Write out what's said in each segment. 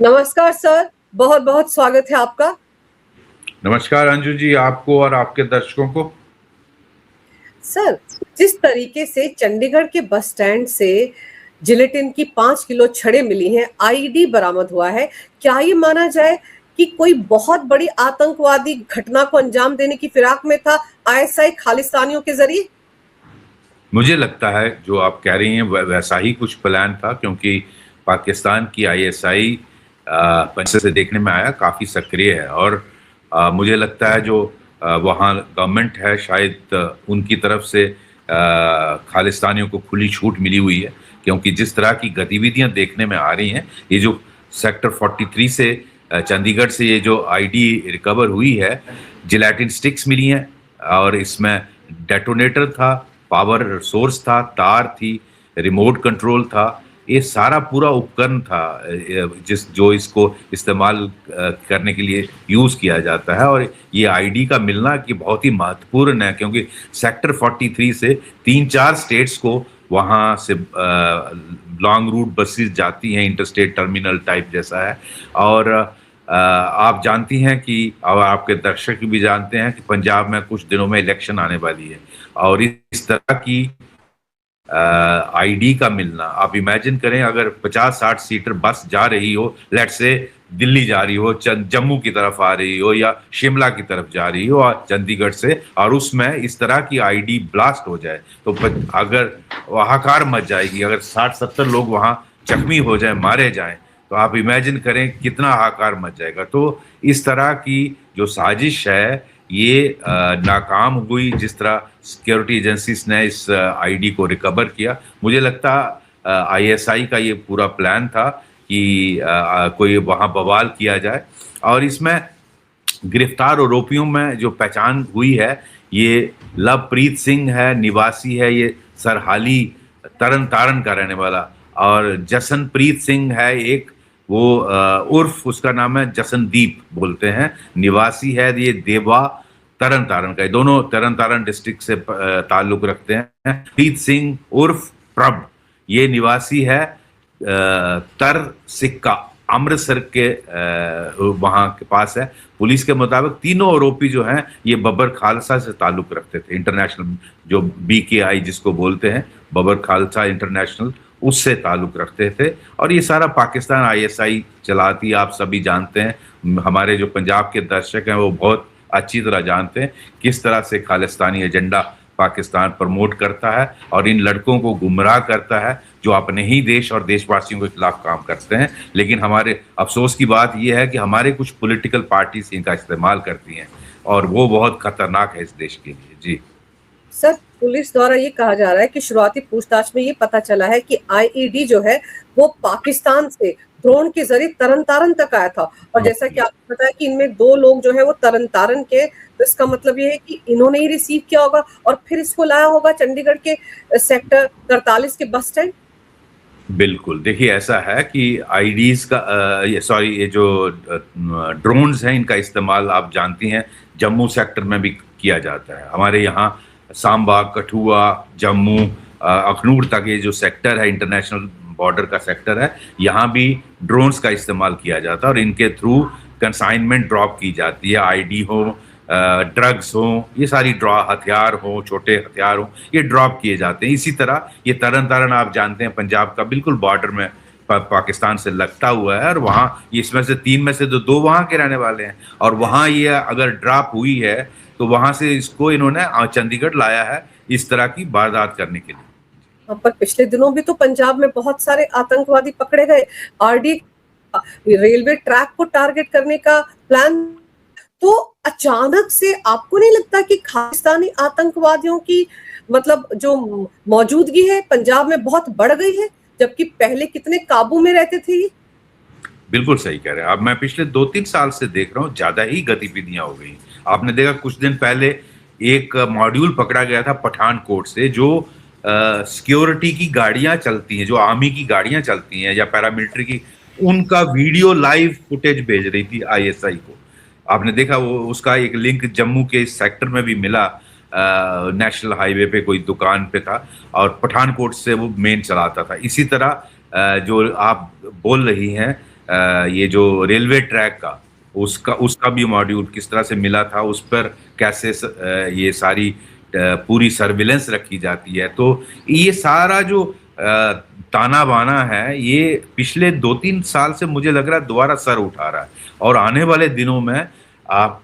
नमस्कार सर, बहुत बहुत स्वागत है आपका। नमस्कार अंजू जी, आपको और आपके दर्शकों को। सर, जिस तरीके से चंडीगढ़ के बस स्टैंड से जिलेटिन की 5 किलो छड़ें मिली हैं, आईडी बरामद हुआ है, क्या ये माना जाए कि कोई बहुत बड़ी आतंकवादी घटना को अंजाम देने की फिराक में था आईएसआई खालिस्तानियों के जरिए? मुझे लगता है जो आप कह रही हैं वैसा ही कुछ प्लान था, क्योंकि पाकिस्तान की आईएसआई पंचे से देखने में आया काफ़ी सक्रिय है। और मुझे लगता है जो वहाँ गवर्नमेंट है, शायद उनकी तरफ से खालिस्तानियों को खुली छूट मिली हुई है, क्योंकि जिस तरह की गतिविधियां देखने में आ रही हैं, ये जो सेक्टर 43 से चंडीगढ़ से ये जो आईडी रिकवर हुई है, जिलेटिन स्टिक्स मिली हैं और इसमें डेटोनेटर था, पावर सोर्स था, तार थी, रिमोट कंट्रोल था। ये सारा पूरा उपकरण था जो इसको इस्तेमाल करने के लिए यूज़ किया जाता है। और ये आईडी का मिलना कि बहुत ही महत्वपूर्ण है, क्योंकि सेक्टर 43 से 3-4 स्टेट्स को वहाँ से लॉन्ग रूट बसेस जाती हैं, इंटरस्टेट टर्मिनल टाइप जैसा है। और आप जानती हैं कि, और आपके दर्शक भी जानते हैं कि पंजाब में कुछ दिनों में इलेक्शन आने वाली है, और इस तरह की आईडी का मिलना, आप इमेजिन करें अगर 50-60 सीटर बस जा रही हो, लेट से दिल्ली जा रही हो, जम्मू की तरफ आ रही हो या शिमला की तरफ जा रही हो और चंडीगढ़ से, और उसमें इस तरह की आईडी ब्लास्ट हो जाए तो अगर हाहाकार मच जाएगी। अगर 60-70 लोग वहां जख्मी हो जाए, मारे जाएं, तो आप इमेजिन करें कितना हाहाकार मच जाएगा। तो इस तरह की जो साजिश है ये नाकाम हुई। जिस तरह सिक्योरिटी एजेंसीज ने इस आईडी को रिकवर किया, मुझे लगता आईएसआई का ये पूरा प्लान था कि कोई वहाँ बवाल किया जाए। और इसमें गिरफ्तार आरोपियों में जो पहचान हुई है, ये लवप्रीत सिंह है, निवासी है ये सरहाली तरन तारण का रहने वाला, और जसनप्रीत सिंह है एक, वो उर्फ उसका नाम है जसनदीप बोलते हैं, निवासी है ये देवा तरन तारण का। दोनों तरन तारण डिस्ट्रिक्ट से ताल्लुक रखते हैं। प्रीत सिंह उर्फ प्रभ ये निवासी है तर सिक्का, अमृतसर के वहां के पास है। पुलिस के मुताबिक तीनों आरोपी जो हैं ये बबर खालसा से ताल्लुक रखते थे, इंटरनेशनल जो BKI जिसको बोलते हैं, बबर खालसा इंटरनेशनल, उससे ताल्लुक रखते थे। और ये सारा पाकिस्तान आईएसआई चलाती, आप सभी जानते हैं, हमारे जो पंजाब के दर्शक हैं वो बहुत अच्छी तरह जानते हैं किस तरह से खालिस्तानी एजेंडा पाकिस्तान प्रमोट करता है और इन लड़कों को गुमराह करता है जो अपने ही देश और देशवासियों के खिलाफ काम करते हैं। लेकिन हमारे अफसोस की बात यह है कि हमारे कुछ पॉलिटिकल पार्टीज इनका इस्तेमाल करती हैं, और वो बहुत खतरनाक है इस देश के लिए। जी सर, पुलिस द्वारा ये कहा जा रहा है कि शुरुआती पूछताछ में ये पता चला है कि आईईडी जो है वो पाकिस्तान से ड्रोन के जरिए तरन तारण तक आया था, और जैसा कि आपने बताया कि इनमें 2 लोग जो है वो तरन तारण के, तो इसका मतलब ये है कि इन्होंने ही रिसीव किया होगा और फिर इसको लाया होगा चंडीगढ़ के सेक्टर 43 के बस स्टैंड। बिल्कुल, देखिए ऐसा है कि आईडीज का ये जो ड्रोन्स हैं इनका इस्तेमाल आप जानती हैं जम्मू सेक्टर में भी किया जाता है। हमारे यहाँ सांबा, कठुआ, जम्मू, अखनूर तक ये जो सेक्टर है, इंटरनेशनल बॉर्डर का सेक्टर है, यहाँ भी ड्रोन्स का इस्तेमाल किया जाता है और इनके थ्रू कंसाइनमेंट ड्रॉप की जाती है। आईडी हो, ड्रग्स हो, ये सारी हथियार हो, छोटे हथियार हो, ये ड्रॉप किए जाते हैं। इसी तरह ये तरन तारण आप जानते हैं पंजाब का बिल्कुल बॉर्डर में पाकिस्तान से लगता हुआ है, और वहाँ इसमें से 3 में से 2 वहाँ के रहने वाले हैं, और वहाँ ये अगर ड्रॉप हुई है तो वहाँ से इसको इन्होंने चंडीगढ़ लाया है इस तरह की वारदात करने के लिए। पर पिछले दिनों भी तो पंजाब में बहुत सारे आतंकवादी पकड़े गए, आरडी रेलवे ट्रैक को टारगेट करने का प्लान, तो अचानक से आपको नहीं लगता कि खालिस्तानी आतंकवादियों की मतलब जो मौजूदगी है पंजाब में बहुत बढ़ गई है, जबकि पहले कितने काबू में रहते थे ये? बिल्कुल सही कह रहे हैं। अब मैं पिछले 2-3 साल से देख रहा हूँ ज्यादा ही गतिविधियां हो गई। आपने देखा कुछ दिन पहले एक मॉड्यूल पकड़ा गया था पठानकोट से, जो सिक्योरिटी की गाड़ियां चलती हैं, जो आर्मी की गाड़ियां चलती हैं या पैरामिलिट्री की, उनका वीडियो लाइव फुटेज भेज रही थी आईएसआई को। आपने देखा वो उसका एक लिंक जम्मू के सेक्टर में भी मिला, नेशनल हाईवे पे कोई दुकान पे था और पठानकोट से वो मेन चलाता था। इसी तरह जो आप बोल रही हैं ये जो रेलवे ट्रैक का उसका भी मॉड्यूल किस तरह से मिला था, उस पर कैसे ये सारी पूरी सर्विलेंस रखी जाती है। तो ये सारा जो ताना बाना है, ये पिछले 2-3 साल से मुझे लग रहा है दोबारा सर उठा रहा है। और आने वाले दिनों में आप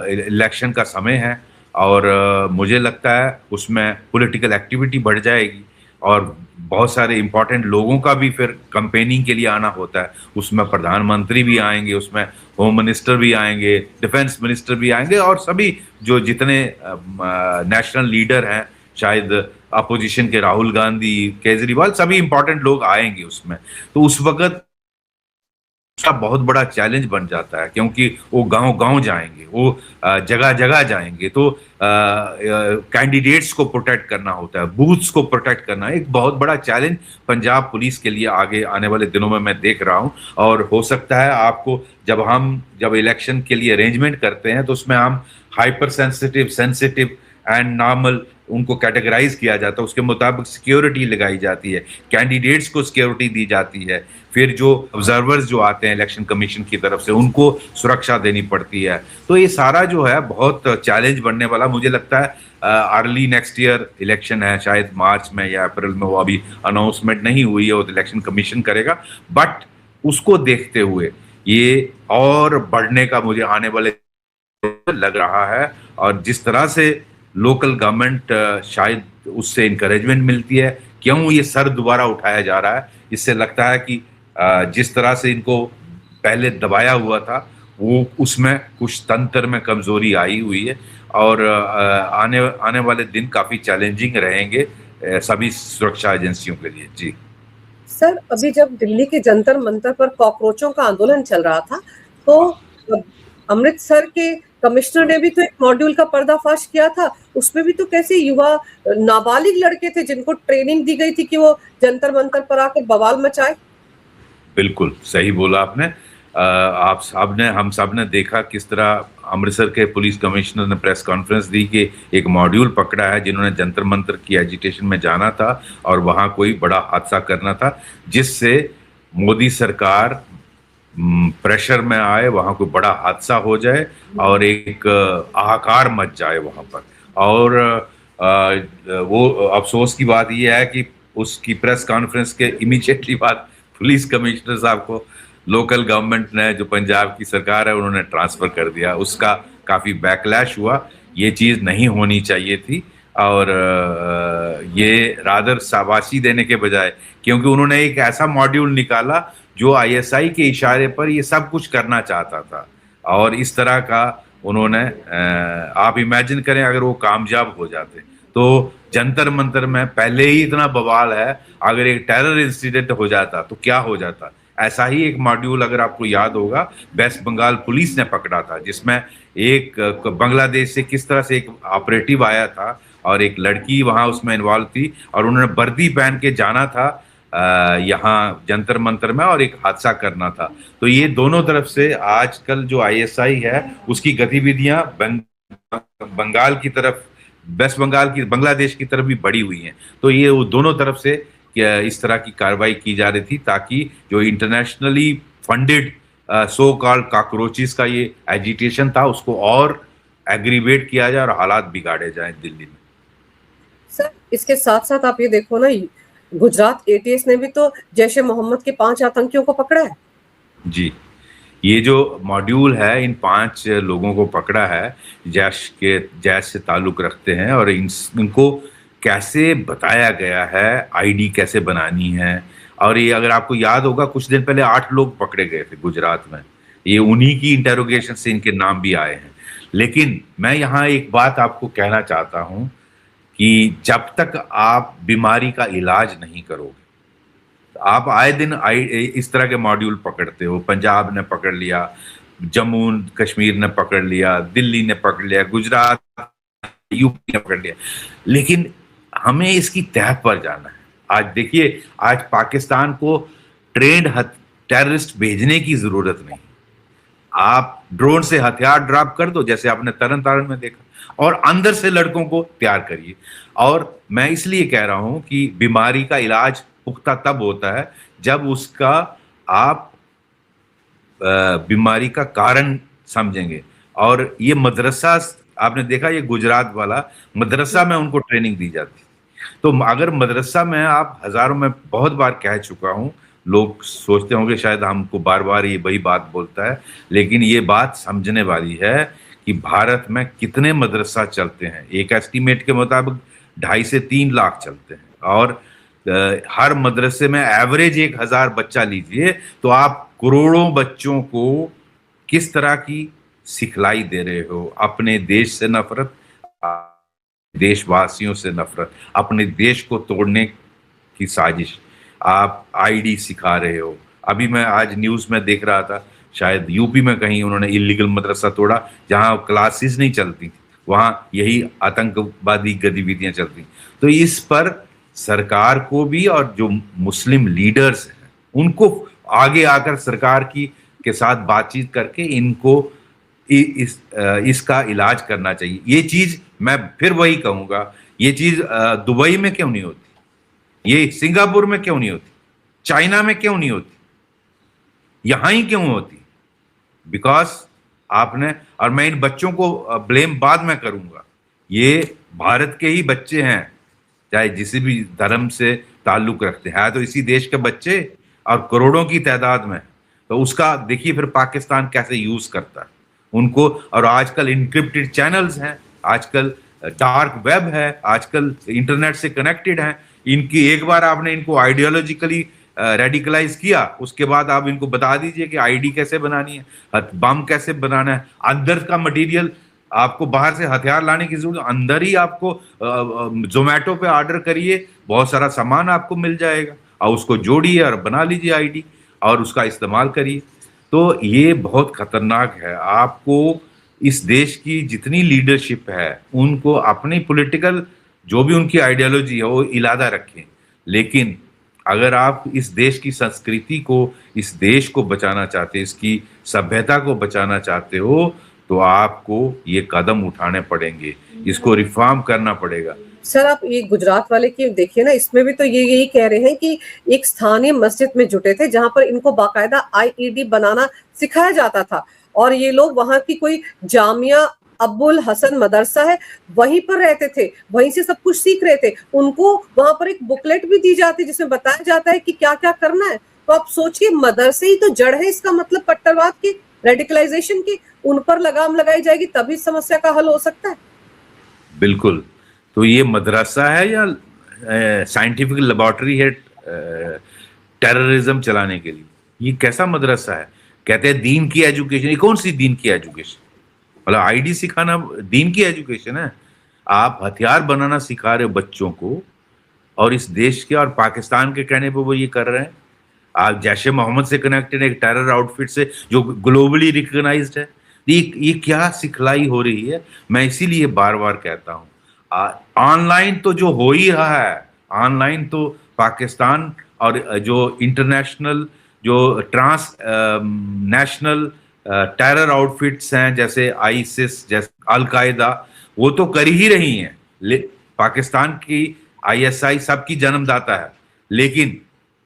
इलेक्शन का समय है और मुझे लगता है उसमें पॉलिटिकल एक्टिविटी बढ़ जाएगी और बहुत सारे इंपॉर्टेंट लोगों का भी फिर कैंपेनिंग के लिए आना होता है। उसमें प्रधानमंत्री भी आएंगे, उसमें होम मिनिस्टर भी आएंगे, डिफेंस मिनिस्टर भी आएंगे और सभी जो जितने नेशनल लीडर हैं, शायद अपोजिशन के राहुल गांधी, केजरीवाल, सभी इंपॉर्टेंट लोग आएंगे उसमें। तो उस वक्त का बहुत बड़ा चैलेंज बन जाता है, क्योंकि वो गांव-गांव जाएंगे, वो जगह-जगह जाएंगे। तो कैंडिडेट्स को प्रोटेक्ट करना होता है, बूथ्स को प्रोटेक्ट करना एक बहुत बड़ा चैलेंज पंजाब पुलिस के लिए आगे आने वाले दिनों में मैं देख रहा हूं। और हो सकता है आपको जब इलेक्शन के लिए अरेंजमेंट करते हैं तो उसमें हम hyper sensitive, sensitive and normal उनको कैटेगराइज किया जाता है, उसके मुताबिक सिक्योरिटी लगाई जाती है, कैंडिडेट्स को सिक्योरिटी दी जाती है, फिर जो ऑब्जर्वर्स जो आते हैं इलेक्शन कमीशन की तरफ से उनको सुरक्षा देनी पड़ती है। तो ये सारा जो है बहुत चैलेंज बनने वाला, मुझे लगता है अर्ली नेक्स्ट ईयर इलेक्शन है, शायद मार्च में या अप्रैल में, वो अभी अनाउंसमेंट नहीं हुई है, वो तो इलेक्शन कमीशन करेगा। बट उसको देखते हुए ये और बढ़ने का मुझे आने वाले लग रहा है। और जिस तरह से लोकल गवर्नमेंट शायद उससे इंकरेजमेंट मिलती है, क्यों ये सर दोबारा उठाया जा रहा है, इससे लगता है कि जिस तरह से इनको पहले दबाया हुआ था वो उसमें कुछ तंत्र में कमजोरी आई हुई है। और आने वाले दिन काफी चैलेंजिंग रहेंगे सभी सुरक्षा एजेंसियों के लिए। जी सर, अभी जब दिल्ली के जंतर मंतर पर कॉकरोचों का आंदोलन चल रहा था तो अमृतसर के कमिश्नर ने भी तो एक मॉड्यूल का पर्दाफाश किया था। उसमें भी तो कैसे युवा नाबालिग लड़के थे जिनको ट्रेनिंग दी गई थी कि वो जंतर मंतर पर आकर बवाल मचाए। बिल्कुल सही बोला आपने। हम सब ने देखा किस तरह अमृतसर के पुलिस कमिश्नर ने प्रेस कॉन्फ्रेंस दी कि एक मॉड्यूल पकड़ा है जिन्होंने जंतर मंतर की एजिटेशन में जाना था और वहां कोई बड़ा हादसा करना था, जिससे मोदी सरकार प्रेशर में आए, वहां कोई बड़ा हादसा हो जाए और एक हाहाकार मच जाए वहां पर। और वो अफसोस की बात यह है कि उसकी प्रेस कॉन्फ्रेंस के इमीडिएटली बाद पुलिस कमिश्नर साहब को लोकल गवर्नमेंट ने, जो पंजाब की सरकार है, उन्होंने ट्रांसफर कर दिया। उसका काफी बैकलैश हुआ। ये चीज नहीं होनी चाहिए थी और ये रादर शाबाशी देने के बजाय, क्योंकि उन्होंने एक ऐसा मॉड्यूल निकाला जो आईएसआई के इशारे पर ये सब कुछ करना चाहता था और इस तरह का उन्होंने आप इमेजिन करें अगर वो कामयाब हो जाते तो जंतर मंतर में पहले ही इतना बवाल है, अगर एक टेरर इंसिडेंट हो जाता तो क्या हो जाता। ऐसा ही एक मॉड्यूल अगर आपको याद होगा वेस्ट बंगाल पुलिस ने पकड़ा था, जिसमें एक बांग्लादेश से किस तरह से एक ऑपरेटिव आया था और एक लड़की वहां उसमें इन्वॉल्व थी और उन्होंने वर्दी पहन के जाना था यहाँ जंतर मंतर में और एक हादसा करना था। तो ये दोनों तरफ से आजकल जो आईएसआई है उसकी गतिविधियां बंगाल की तरफ, वेस्ट बंगाल की, बांग्लादेश की तरफ भी बढ़ी हुई हैं। तो ये वो दोनों तरफ से इस तरह की कार्रवाई की जा रही थी ताकि जो internationally funded so called cockroaches का ये एजिटेशन था उसको और एग्रीवेट किया जाए और हालात बिगाड़े जाए दिल्ली में। सर, इसके साथ साथ आप ये देखो ना, गुजरात एटीएस ने भी तो जैश-ए मोहम्मद के 5 आतंकियों को पकड़ा है। जी, ये जो मॉड्यूल है इन 5 लोगों को पकड़ा है, जैश से ताल्लुक रखते हैं और इनको कैसे बताया गया है आईडी कैसे बनानी है। और ये अगर आपको याद होगा कुछ दिन पहले 8 लोग पकड़े गए थे गुजरात में, ये उन्हीं की इंटेरोगेशन से इनके नाम भी आए हैं। लेकिन मैं यहाँ एक बात आपको कहना चाहता हूँ कि जब तक आप बीमारी का इलाज नहीं करोगे, आप आए दिन इस तरह के मॉड्यूल पकड़ते हो। पंजाब ने पकड़ लिया, जम्मू कश्मीर ने पकड़ लिया, दिल्ली ने पकड़ लिया, गुजरात, यूपी ने पकड़ लिया, लेकिन हमें इसकी तह पर जाना है। आज देखिए, आज पाकिस्तान को ट्रेंड टेररिस्ट भेजने की जरूरत नहीं, आप ड्रोन से हथियार ड्रॉप कर दो, जैसे आपने तरन तारण में देखा, और अंदर से लड़कों को तैयार करिए। और मैं इसलिए कह रहा हूं कि बीमारी का इलाज पुख्ता तब होता है जब उसका आप बीमारी का कारण समझेंगे। और ये मदरसा, आपने देखा ये गुजरात वाला मदरसा में उनको ट्रेनिंग दी जाती। तो अगर मदरसा में आप हजारों में बहुत बार कह चुका हूं, लोग सोचते होंगे शायद हमको बार बार ये वही बात बोलता है, लेकिन ये बात समझने वाली है कि भारत में कितने मदरसा चलते हैं। एक एस्टीमेट के मुताबिक 2.5 से 3 लाख चलते हैं, और हर मदरसे में एवरेज 1000 बच्चा लीजिए तो आप करोड़ों बच्चों को किस तरह की सिखलाई दे रहे हो। अपने देश से नफरत, देशवासियों से नफरत, अपने देश को तोड़ने की साजिश। आप आईडी सिखा रहे हो। अभी मैं आज न्यूज में देख रहा था, शायद यूपी में कहीं उन्होंने इलीगल मदरसा तोड़ा, जहां क्लासेस नहीं चलती थी, वहां यही आतंकवादी गतिविधियां चलती। तो इस पर सरकार को भी, और जो मुस्लिम लीडर्स हैं उनको आगे आकर सरकार की के साथ बातचीत करके इनको इसका इलाज करना चाहिए। ये चीज मैं फिर वही कहूंगा, ये चीज दुबई में क्यों नहीं होती, ये सिंगापुर में क्यों नहीं होती, चाइना में क्यों नहीं होती, यहां ही क्यों होती? बिकॉज आपने, और मैं इन बच्चों को ब्लेम बाद में करूंगा, ये भारत के ही बच्चे हैं, चाहे जिस भी धर्म से ताल्लुक रखते हैं, तो इसी देश के बच्चे और करोड़ों की तादाद में। तो उसका देखिए फिर पाकिस्तान कैसे यूज करता है उनको। और आजकल इनक्रिप्टेड चैनल्स हैं, आजकल डार्क वेब है, आजकल इंटरनेट से कनेक्टेड हैं। इनकी एक बार आपने इनको आइडियोलॉजिकली रेडिकलाइज किया, उसके बाद आप इनको बता दीजिए कि आईडी कैसे बनानी है, बम कैसे बनाना है, अंदर का मटेरियल, आपको बाहर से हथियार लाने की जरूरत, अंदर ही आपको जोमेटो पे ऑर्डर करिए, बहुत सारा सामान आपको मिल जाएगा, और उसको जोड़िए और बना लीजिए आईडी और उसका इस्तेमाल करिए। तो ये बहुत खतरनाक है। आपको इस देश की जितनी लीडरशिप है उनको अपनी पॉलिटिकल जो भी उनकी आइडियोलॉजी है वो इलादा रखें, लेकिन अगर आप इस देश की संस्कृति को, इस देश को बचाना चाहते, इसकी सभ्यता को बचाना चाहते हो, तो आपको ये कदम उठाने पड़ेंगे, इसको रिफॉर्म करना पड़ेगा। सर आप ये गुजरात वाले की देखिए ना, इसमें भी तो ये यही कह रहे हैं कि एक स्थानीय मस्जिद में जुटे थे जहां पर इनको बाकायदा आईईडी बनाना सिखाया जाता था, और ये लोग वहां की कोई जामिया अब्बुल हसन मदरसा है वहीं पर रहते थे, वहीं से सब कुछ सीख रहे थे। उनको वहां पर एक बुकलेट भी दी जाती है जिसमें बताया जाता है कि क्या क्या करना है। तो आप सोचिए, मदरसे ही तो जड़ है इसका मतलब कट्टरवाद की, रेडिकलाइजेशन की। उन पर लगाम लगाई जाएगी तभी समस्या का हल हो सकता है। बिल्कुल। तो ये मदरसा है या साइंटिफिक लेबोरेटरी है टेररिज्म चलाने के लिए? ये कैसा मदरसा है? कहते हैं दीन की एजुकेशन। ये कौन सी दीन की एजुकेशन? मतलब आईडी सिखाना दीन की एजुकेशन है? आप हथियार बनाना सिखा रहे हो बच्चों को, और इस देश के और पाकिस्तान के कहने पर वो ये कर रहे हैं। आप जैशे मोहम्मद से कनेक्टेड एक टेरर आउटफिट से जो ग्लोबली रिकॉग्नाइज्ड है। ये क्या सिखलाई हो रही है? मैं इसीलिए बार बार कहता हूँ, ऑनलाइन तो जो हो ही रहा है, ऑनलाइन तो पाकिस्तान और जो इंटरनेशनल जो ट्रांस नेशनल टेरर आउटफिट्स हैं, जैसे आईसिस, जैसे अलकायदा, वो तो कर ही रही हैं। पाकिस्तान की आईएसआई सबकी जन्मदाता है, लेकिन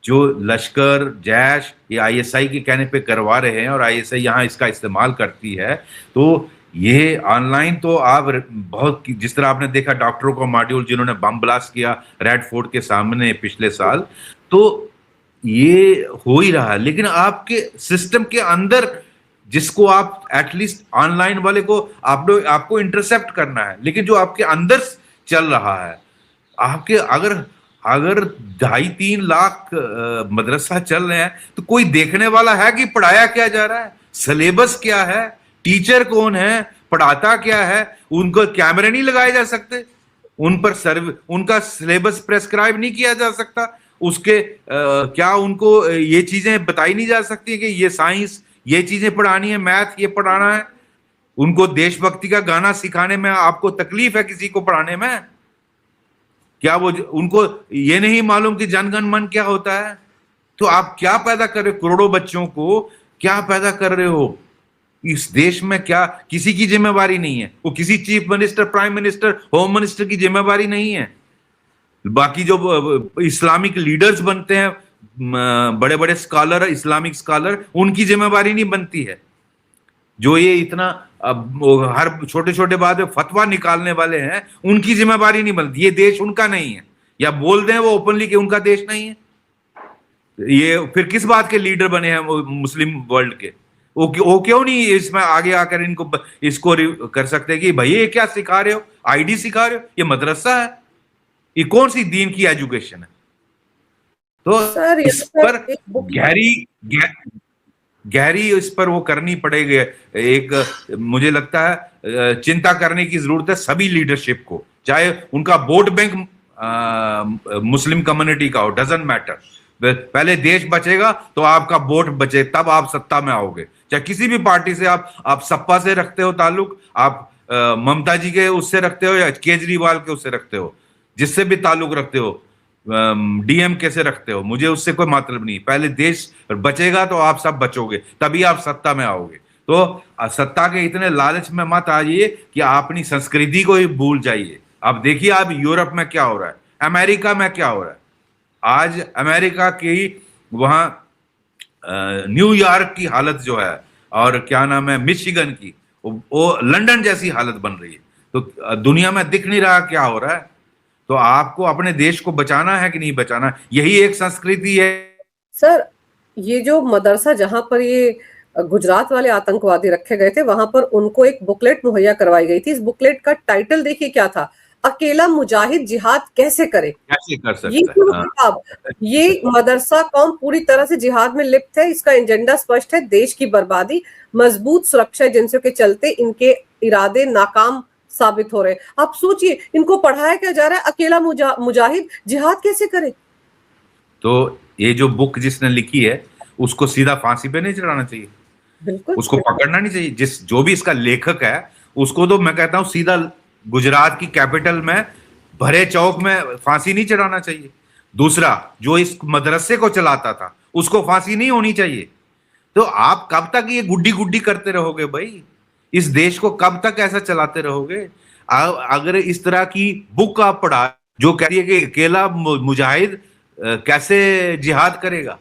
जो लश्कर, जैश, ये आईएसआई के कहने पे करवा रहे हैं और आईएसआई यहाँ इसका इस्तेमाल करती है। तो ये ऑनलाइन तो आप बहुत, जिस तरह आपने देखा डॉक्टरों का मॉड्यूल जिन्होंने बम ब्लास्ट किया रेड फोर्ट के सामने पिछले साल, तो ये हो ही रहा है। लेकिन आपके सिस्टम के अंदर जिसको आप एटलीस्ट ऑनलाइन वाले को आपको इंटरसेप्ट करना है, लेकिन जो आपके अंदर चल रहा है, आपके अगर 2.5-3 लाख मदरसा चल रहे हैं, तो कोई देखने वाला है कि पढ़ाया क्या जा रहा है, सिलेबस क्या है, टीचर कौन है, पढ़ाता क्या है? उनको कैमरे नहीं लगाए जा सकते, उन पर उनका सिलेबस प्रेस्क्राइब नहीं किया जा सकता, उसके क्या उनको ये चीजें बताई नहीं जा सकती कि ये साइंस, ये चीजें पढ़ानी है, मैथ ये पढ़ाना है? उनको देशभक्ति का गाना सिखाने में आपको तकलीफ है किसी को पढ़ाने में? क्या वो उनको ये नहीं मालूम कि जनगण मन क्या होता है? तो आप क्या पैदा कर रहे हो? करोड़ों बच्चों को क्या पैदा कर रहे हो? इस देश में क्या किसी की जिम्मेवारी नहीं है? वो किसी chief minister, prime minister, home minister की जिम्मेवारी नहीं है। बाकी जो इस्लामिक लीडर्स बनते हैं बड़े बड़े स्कॉलर, इस्लामिक स्कॉलर, उनकी जिम्मेवारी नहीं बनती है। जो ये इतना हर छोटे छोटे बात में फतवा निकालने वाले हैं, उनकी जिम्मेवारी नहीं बनती। ये देश उनका नहीं है, या बोल दें वो ओपनली कि उनका देश नहीं है। ये फिर किस बात के लीडर बने हैं वो मुस्लिम वर्ल्ड के? वो क्यों नहीं इसमें आगे आकर इसको कर सकते कि भाई ये क्या सिखा रहे हो, आईडी सिखा रहे हो, ये मदरसा है, ये कौन सी दीन की एजुकेशन है? तो सर इस यहाँ पर पर एक बुक गहरी इस पर वो करनी पड़ेगी। एक मुझे लगता है चिंता करने की जरूरत है सभी लीडरशिप को, चाहे उनका वोट बैंक मुस्लिम कम्युनिटी का हो, डजंट मैटर। पहले देश बचेगा तो आपका वोट बचे, तब आप सत्ता में आओगे। चाहे किसी भी पार्टी से आप सपा से रखते हो ताल्लुक, आप ममता जी के उससे रखते हो या केजरीवाल के उससे रखते हो, जिससे भी ताल्लुक रखते हो, डीएमके से रखते हो, मुझे उससे कोई मतलब नहीं। पहले देश बचेगा तो आप सब बचोगे, तभी आप सत्ता में आओगे। तो सत्ता के इतने लालच में मत आइए कि आप अपनी संस्कृति को ही भूल जाइए। आप देखिए आप यूरोप में क्या हो रहा है, अमेरिका में क्या हो रहा है। आज अमेरिका की वहां न्यूयॉर्क की हालत जो है, और क्या नाम है, मिशिगन की, वो लंदन जैसी हालत बन रही है। तो दुनिया में दिख नहीं रहा क्या हो रहा है। तो आपको अपने देश को बचाना है कि नहीं बचाना, यही एक संस्कृति है। सर ये जो मदरसा जहां पर ये गुजरात वाले आतंकवादी रखे गए थे, वहां पर उनको एक बुकलेट मुहैया करवाई गई थी। इस बुकलेट का टाइटल देखिए क्या था, अकेला मुजाहिद जिहाद कैसे करे। कैसे कर ये सकता जो है? हाँ। किताब, ये मदरसा कौम पूरी तरह से जिहाद में लिप्त है। इसका एजेंडा स्पष्ट है, देश की बर्बादी, मजबूत सुरक्षा एजेंसियों के चलते इनके इरादे नाकाम साबित हो रहे हैं। आप सोचिए, इनको पढ़ाया क्या जा रहा है, अकेला मुजाहिद जिहाद कैसे करे। तो ये जो बुक जिसने लिखी है, उसको सीधा फांसी पे नहीं चढ़ाना चाहिए, बिल्कुल उसको पकड़ना नहीं चाहिए। जो भी इसका लेखक है, उसको तो मैं कहता हूं सीधा गुजरात की कैपिटल में भरे चौक में फांसी नहीं चढ़ाना चाहिए। दूसरा, जो इस मदरसे को चलाता था, उसको फांसी नहीं होनी चाहिए। तो आप कब तक ये गुड्डी गुड्डी करते रहोगे भाई? इस देश को कब तक ऐसा चलाते रहोगे? अगर इस तरह की बुक आप पढ़ा जो कहती है कि अकेला मुजाहिद कैसे जिहाद करेगा,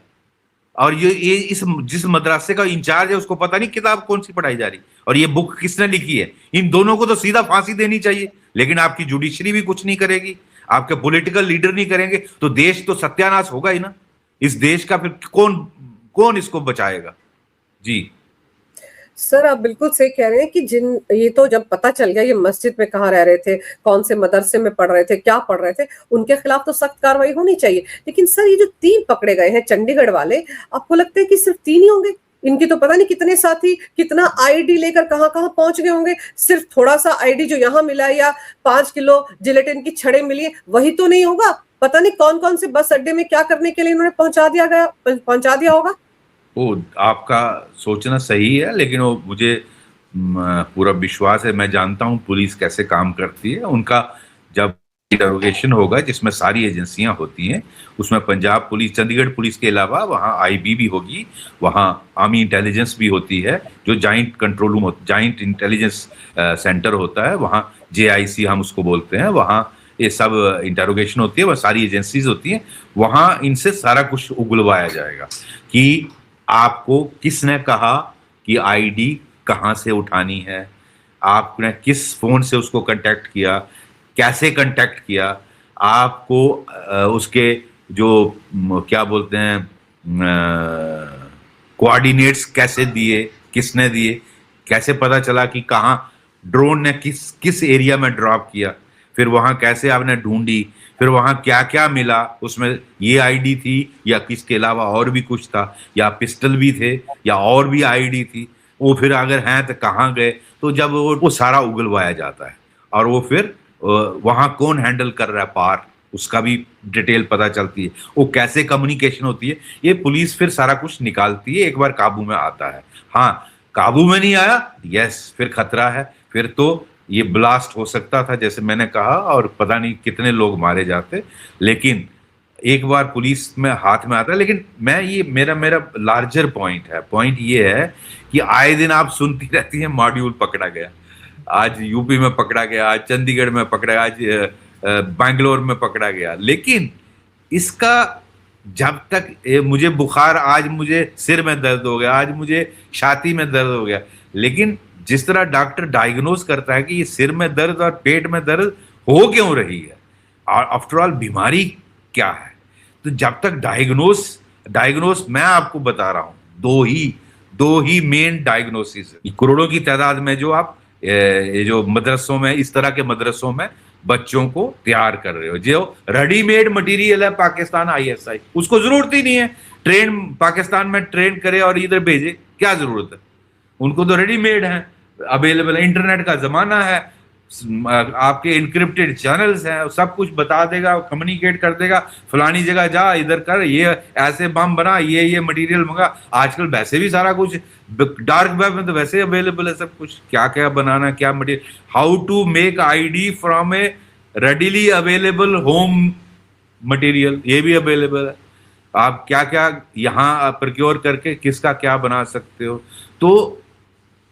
और ये इस जिस मदरसे का इंचार्ज है उसको पता नहीं किताब कौन सी पढ़ाई जा रही, और ये बुक किसने लिखी है। इन दोनों को तो सीधा फांसी देनी चाहिए, लेकिन आपकी जुडिशरी भी कुछ नहीं करेगी, आपके पॉलिटिकल लीडर नहीं करेंगे, तो देश तो सत्यानाश होगा ही ना। इस देश का फिर कौन कौन इसको बचाएगा? जी सर आप बिल्कुल सही कह रहे हैं कि ये तो जब पता चल गया ये मस्जिद में कहाँ रह रहे थे, कौन से मदरसे में पढ़ रहे थे, क्या पढ़ रहे थे, उनके खिलाफ तो सख्त कार्रवाई होनी चाहिए। लेकिन सर ये जो 3 पकड़े गए हैं चंडीगढ़ वाले, आपको लगता है कि सिर्फ 3 ही होंगे? इनकी तो पता नहीं कितने साथी कितना आईडी लेकर कहाँ कहाँ पहुंच गए होंगे। सिर्फ थोड़ा सा आईडी जो यहाँ मिला या 5 किलो जिलेटिन की छड़ें मिली, वही तो नहीं होगा। पता नहीं कौन कौन से बस अड्डे में क्या करने के लिए इन्होंने पहुंचा दिया होगा। वो आपका सोचना सही है, लेकिन वो मुझे पूरा विश्वास है, मैं जानता हूं पुलिस कैसे काम करती है। उनका जब इंटरोगेशन होगा जिसमें सारी एजेंसियां होती हैं, उसमें पंजाब पुलिस, चंडीगढ़ पुलिस के अलावा वहाँ आईबी भी होगी, वहाँ आर्मी इंटेलिजेंस भी होती है, जो joint control room, joint intelligence centre होता है, वहाँ JIC हम उसको बोलते हैं, वहाँ ये सब इंटरोगेशन होती है, वह सारी एजेंसीज होती हैं। वहाँ इनसे सारा कुछ उगलवाया जाएगा कि आपको किसने कहा कि आईडी कहाँ से उठानी है, आपने किस फोन से उसको कांटेक्ट किया, कैसे कांटेक्ट किया, आपको उसके जो क्या बोलते हैं कोऑर्डिनेट्स कैसे दिए, किसने दिए, कैसे पता चला कि कहाँ ड्रोन ने किस किस एरिया में ड्रॉप किया, फिर वहां कैसे आपने ढूंढी, फिर वहां क्या क्या मिला, उसमें ये आईडी थी या किसके अलावा और भी कुछ था, या पिस्टल भी थे या और भी आईडी थी, वो फिर अगर हैं तो कहाँ गए। तो जब वो सारा उगलवाया जाता है, और वो फिर वहां कौन हैंडल कर रहा है पार, उसका भी डिटेल पता चलती है, वो कैसे कम्युनिकेशन होती है, ये पुलिस फिर सारा कुछ निकालती है, एक बार काबू में आता है। हाँ, काबू में नहीं आया, यस, फिर खतरा है, फिर तो ये ब्लास्ट हो सकता था जैसे मैंने कहा, और पता नहीं कितने लोग मारे जाते। लेकिन एक बार पुलिस में हाथ में आता है। लेकिन मैं ये मेरा लार्जर पॉइंट ये है कि आए दिन आप सुनती रहती हैं मॉड्यूल पकड़ा गया, आज यूपी में पकड़ा गया, आज चंडीगढ़ में पकड़ा गया, आज बैंगलोर में पकड़ा गया, लेकिन इसका जब तक मुझे बुखार, आज मुझे सिर में दर्द हो गया, आज मुझे छाती में दर्द हो गया, लेकिन जिस तरह डॉक्टर डायग्नोज करता है कि ये सिर में दर्द और पेट में दर्द हो क्यों रही है और आफ्टर ऑल बीमारी क्या है, तो जब तक डायग्नोस मैं आपको बता रहा हूं, दो ही मेन डायग्नोसिस है। करोड़ों की तादाद में जो आप ये जो मदरसों में, इस तरह के मदरसों में बच्चों को तैयार कर रहे हो, जो रेडीमेड मटेरियल है पाकिस्तान आईएसआई, उसको जरूरत ही नहीं है पाकिस्तान में ट्रेन करे और इधर भेजे, क्या जरूरत है, उनको तो रेडीमेड है, अवेलेबल, इंटरनेट का जमाना है, आपके इनक्रिप्टेड चैनल्स हैं, सब कुछ बता देगा, कम्युनिकेट कर देगा, फलानी जगह जा, इधर कर, ये ऐसे बम बना, ये मटेरियल मंगा। आजकल वैसे भी सारा कुछ डार्क वेब में तो वैसे अवेलेबल है सब कुछ, क्या क्या बनाना, क्या material, how to make IED from a readily available home material, ये भी अवेलेबल है, आप क्या क्या यहाँ प्रोक्योर करके किसका क्या बना सकते हो। तो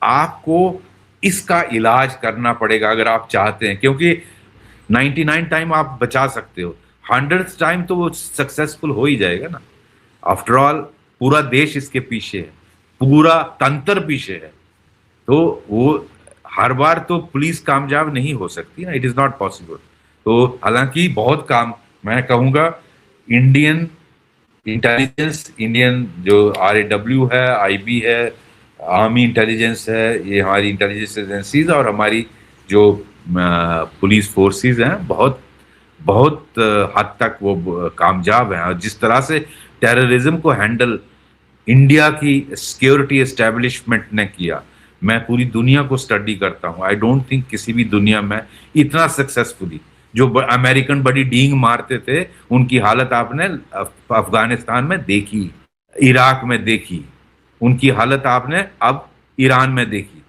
आपको इसका इलाज करना पड़ेगा अगर आप चाहते हैं, क्योंकि 99 टाइम आप बचा सकते हो, 100th टाइम तो वो सक्सेसफुल हो ही जाएगा ना। आफ्टर ऑल पूरा देश इसके पीछे है, पूरा तंत्र पीछे है, तो वो हर बार तो पुलिस कामयाब नहीं हो सकती ना, इट इज नॉट पॉसिबल। तो हालांकि बहुत काम, मैं कहूँगा इंडियन इंटेलिजेंस, इंडियन जो RAW है, IB है, आर्मी इंटेलिजेंस है, ये हमारी इंटेलिजेंस एजेंसीज और हमारी जो पुलिस फोर्सेस हैं, बहुत बहुत हद तक वो कामयाब हैं। और जिस तरह से टेररिज्म को हैंडल इंडिया की सिक्योरिटी एस्टेब्लिशमेंट ने किया, मैं पूरी दुनिया को स्टडी करता हूँ, आई डोंट थिंक किसी भी दुनिया में इतना सक्सेसफुली, जो अमेरिकन बड़ी डींग मारते थे उनकी हालत आपने अफगानिस्तान में देखी, इराक में देखी, उनकी हालत आपने अब ईरान में देखी,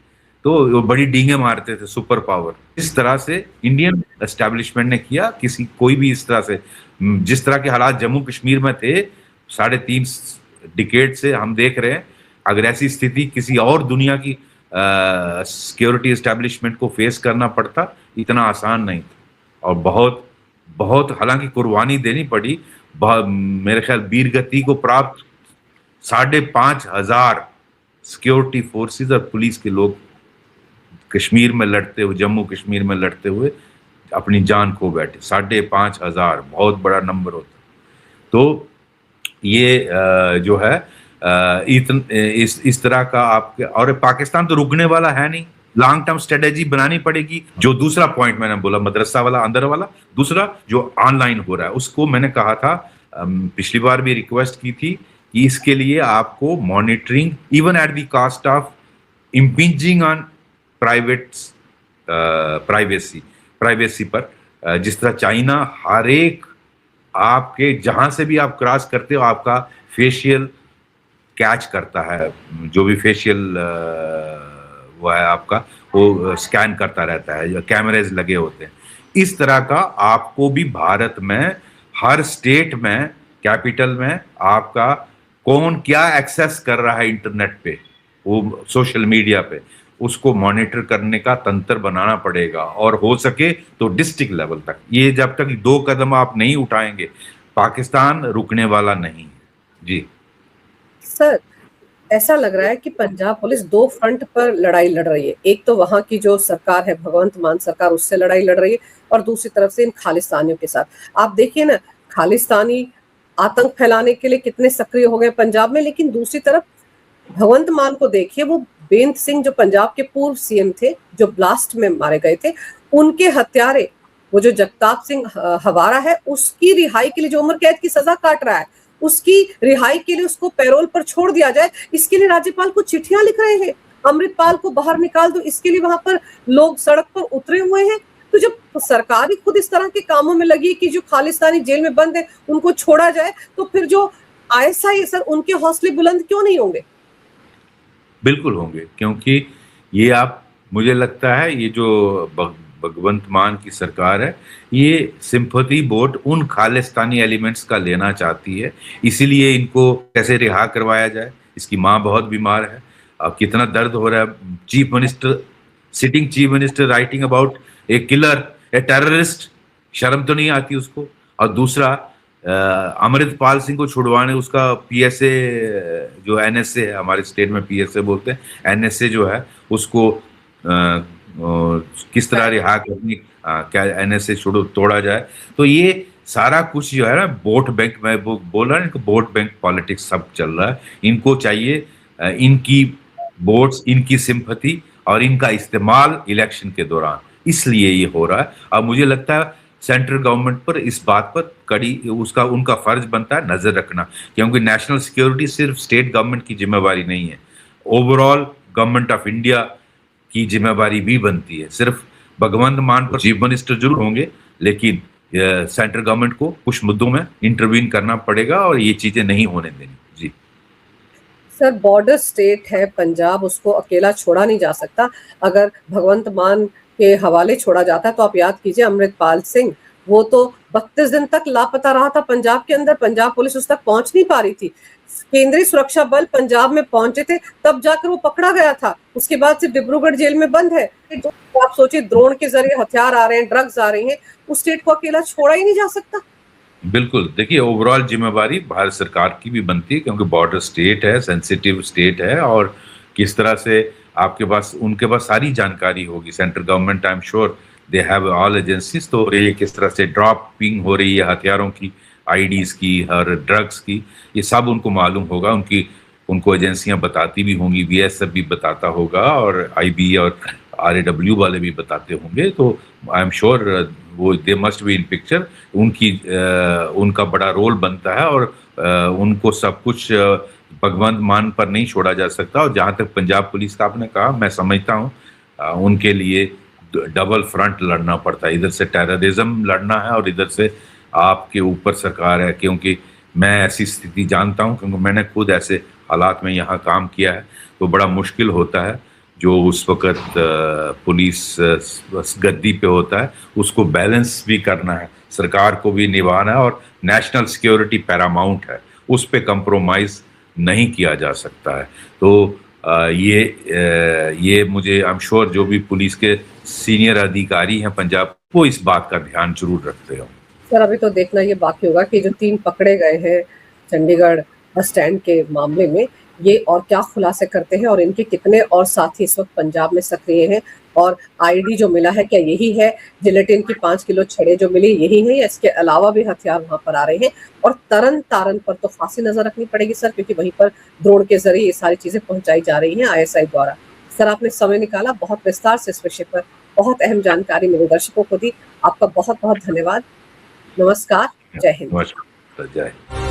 तो वो बड़ी डींगे मारते थे सुपर पावर, इस तरह से इंडियन एस्टेब्लिशमेंट ने किया। कोई भी इस तरह से, जिस तरह के हालात जम्मू कश्मीर में थे 3.5 डिकेड से हम देख रहे हैं, अगर ऐसी स्थिति किसी और दुनिया की सिक्योरिटी एस्टेब्लिशमेंट को फेस करना पड़ता, इतना आसान नहीं था, और बहुत बहुत हालांकि कुर्बानी देनी पड़ी। मेरे ख्याल वीरगति को प्राप्त 5,500 सिक्योरिटी फोर्सेस और पुलिस के लोग कश्मीर में लड़ते हुए, जम्मू कश्मीर में लड़ते हुए अपनी जान खो बैठे। 5,500 बहुत बड़ा नंबर होता। तो ये जो है इस तरह का आपके, और पाकिस्तान तो रुकने वाला है नहीं, लॉन्ग टर्म स्ट्रेटेजी बनानी पड़ेगी। जो दूसरा पॉइंट मैंने बोला मदरसा वाला, अंदर वाला, दूसरा जो ऑनलाइन हो रहा है, उसको मैंने कहा था, पिछली बार भी रिक्वेस्ट की थी कि इसके लिए आपको monitoring, even at the cost of impinging on privacy पर, जिस तरह चाइना हर एक आपके जहां से भी आप क्रॉस करते हो आपका फेशियल कैच करता है, जो भी फेशियल वो है आपका, वो स्कैन करता रहता है, कैमरेज लगे होते हैं। इस तरह का आपको भी भारत में हर स्टेट में, कैपिटल में आपका कौन क्या एक्सेस कर रहा है इंटरनेट पे, वो सोशल मीडिया पे, उसको मॉनिटर करने का तंत्र बनाना पड़ेगा, और हो सके तो डिस्ट्रिक्ट लेवल तक। ये जब तक 2 कदम आप नहीं उठाएंगे, पाकिस्तान रुकने वाला नहीं है। जी सर, ऐसा लग रहा है कि पंजाब पुलिस 2 फ्रंट पर लड़ाई लड़ रही है। एक तो वहां की जो सरकार है, भगवंत मान सरकार, उससे लड़ाई लड़ रही है, और दूसरी तरफ से इन खालिस्तानियों के साथ। आप देखिए ना, खालिस्तानी आतंक फैलाने के लिए कितने सक्रिय हो गए पंजाब में, लेकिन दूसरी तरफ भगवंत मान को देखिए, वो बेंत सिंह जो पंजाब के पूर्व CM थे, जो ब्लास्ट में मारे गए थे, उनके हत्यारे, वो जो जगताप सिंह हवारा है, उसकी रिहाई के लिए, जो उम्र कैद की सजा काट रहा है, उसकी रिहाई के लिए उसको पैरोल पर छोड़ दिया जाए, इसके लिए राज्यपाल को चिट्ठियां लिख रहे हैं, अमृतपाल को बाहर निकाल दो, इसके लिए वहां पर लोग सड़क पर उतरे हुए हैं। तो जब सरकार ही खुद इस तरह के कामों में लगी कि जो खालिस्तानी जेल में बंद है उनको छोड़ा जाए, तो फिर जो ISI सर, उनके हौसले बुलंद क्यों नहीं होंगे? बिल्कुल होंगे, क्योंकि ये आप, मुझे लगता है ये जो भगवंत मान की सरकार है, ये सिंपैथी वोट उन खालिस्तानी एलिमेंट्स का लेना चाहती है, इसीलिए इनको कैसे रिहा करवाया जाए। इसकी माँ बहुत बीमार है, अब कितना दर्द हो रहा है, chief minister, sitting chief minister writing about a killer, a terrorist, शर्म तो नहीं आती उसको। और दूसरा, अमृतपाल सिंह को छुड़वाने उसका पीएसए जो एनएसए है, हमारे स्टेट में पीएसए बोलते हैं, एनएसए जो है उसको किस तरह रिहा करनी, क्या एनएसए तोड़ा जाए। तो ये सारा कुछ जो है ना वोट बैंक, मैं बोल रहा हूँ वोट बैंक पॉलिटिक्स सब चल रहा है। इनको चाहिए इनकी वोट्स, इनकी सिंपैथी और इनका इस्तेमाल इलेक्शन के दौरान, इसलिए ये हो रहा है। अब मुझे लगता है सेंट्रल गवर्नमेंट पर इस बात पर कड़ी उनका फर्ज बनता है नजर रखना, क्योंकि नेशनल सिक्योरिटी सिर्फ स्टेट गवर्नमेंट की जिम्मेवारी नहीं है, ओवरऑल गवर्नमेंट ऑफ इंडिया की जिम्मेवारी भी बनती है। सिर्फ भगवंत मान पर चीफ मिनिस्टर जरूर होंगे, लेकिन सेंट्रल गवर्नमेंट को कुछ मुद्दों में इंटरवीन करना पड़ेगा और ये चीजें नहीं होने देनी। जी सर, बॉर्डर स्टेट है पंजाब, उसको अकेला छोड़ा नहीं जा सकता। अगर भगवंत मान के हवाले छोड़ा जाता है तो आप याद कीजिए अमृतपाल सिंह, वो तो 32 दिन तक लापता रहा था पंजाब के अंदर, पंजाब पुलिस उस तक पहुंच नहीं पा रही थी। केंद्रीय सुरक्षा बल पंजाब में पहुंचे थे, तब जाकर वो पकड़ा गया था। उसके बाद से डिब्रूगढ़ जेल में बंद है। आप सोचिए, ड्रोन के जरिए हथियार आ रहे हैं, ड्रग्स आ रही हैं, उस स्टेट को अकेला छोड़ा ही नहीं जा सकता। बिल्कुल, देखिए ओवरऑल जिम्मेवारी भारत सरकार की भी बनती है, क्योंकि बॉर्डर स्टेट है, सेंसिटिव स्टेट है, और किस तरह से आपके पास उनके पास सारी जानकारी होगी। Central government, I am sure they have all agencies. तो ये किस तरह से ड्रॉपिंग हो रही है हथियारों की, आईडीज की और ड्रग्स की, ये सब उनको मालूम होगा। उनको एजेंसियां बताती भी होंगी, बीएसएफ भी बताता होगा और आईबी और आरएडब्ल्यू वाले भी बताते होंगे। तो आई एम श्योर वो they must be in picture. उनका बड़ा रोल बनता है और उनको सब कुछ भगवंत मान पर नहीं छोड़ा जा सकता। और जहाँ तक पंजाब पुलिस का आपने कहा, मैं समझता हूँ उनके लिए डबल फ्रंट लड़ना पड़ता है। इधर से टेररिज्म लड़ना है और इधर से आपके ऊपर सरकार है, क्योंकि मैं ऐसी स्थिति जानता हूँ, क्योंकि मैंने खुद ऐसे हालात में यहाँ काम किया है। तो बड़ा मुश्किल होता है जो उस वक़्त पुलिस गद्दी पे होता है, उसको बैलेंस भी करना है, सरकार को भी निभाना है, और नेशनल सिक्योरिटी पैरामाउंट है, उस पे कंप्रोमाइज़ नहीं किया जा सकता है। तो ये मुझे आई एम श्योर जो भी पुलिस के सीनियर अधिकारी हैं पंजाब, वो इस बात का ध्यान जरूर रखते हो। सर, अभी तो देखना ये बाकी होगा कि जो 3 पकड़े गए हैं चंडीगढ़ बस स्टैंड के मामले में, ये और क्या खुलासे करते हैं और इनके कितने और साथी इस वक्त पंजाब में सक्रिय हैं। और आईडी जो मिला है, क्या यही है? जिलेटिन की 5 किलो छड़ें जो मिली, यही है या इसके अलावा भी हथियार वहां पर आ रहे हैं? और तरन तारन पर तो खासी नजर रखनी पड़ेगी सर, क्योंकि वहीं पर ड्रोन के जरिए ये सारी चीजें पहुंचाई जा रही हैं आईएसआई द्वारा। सर, आपने समय निकाला, बहुत विस्तार से इस विषय पर बहुत अहम जानकारी मेरे दर्शकों को दी। आपका बहुत बहुत धन्यवाद। नमस्कार, जय हिंद। नमस्कार, जय हिंद।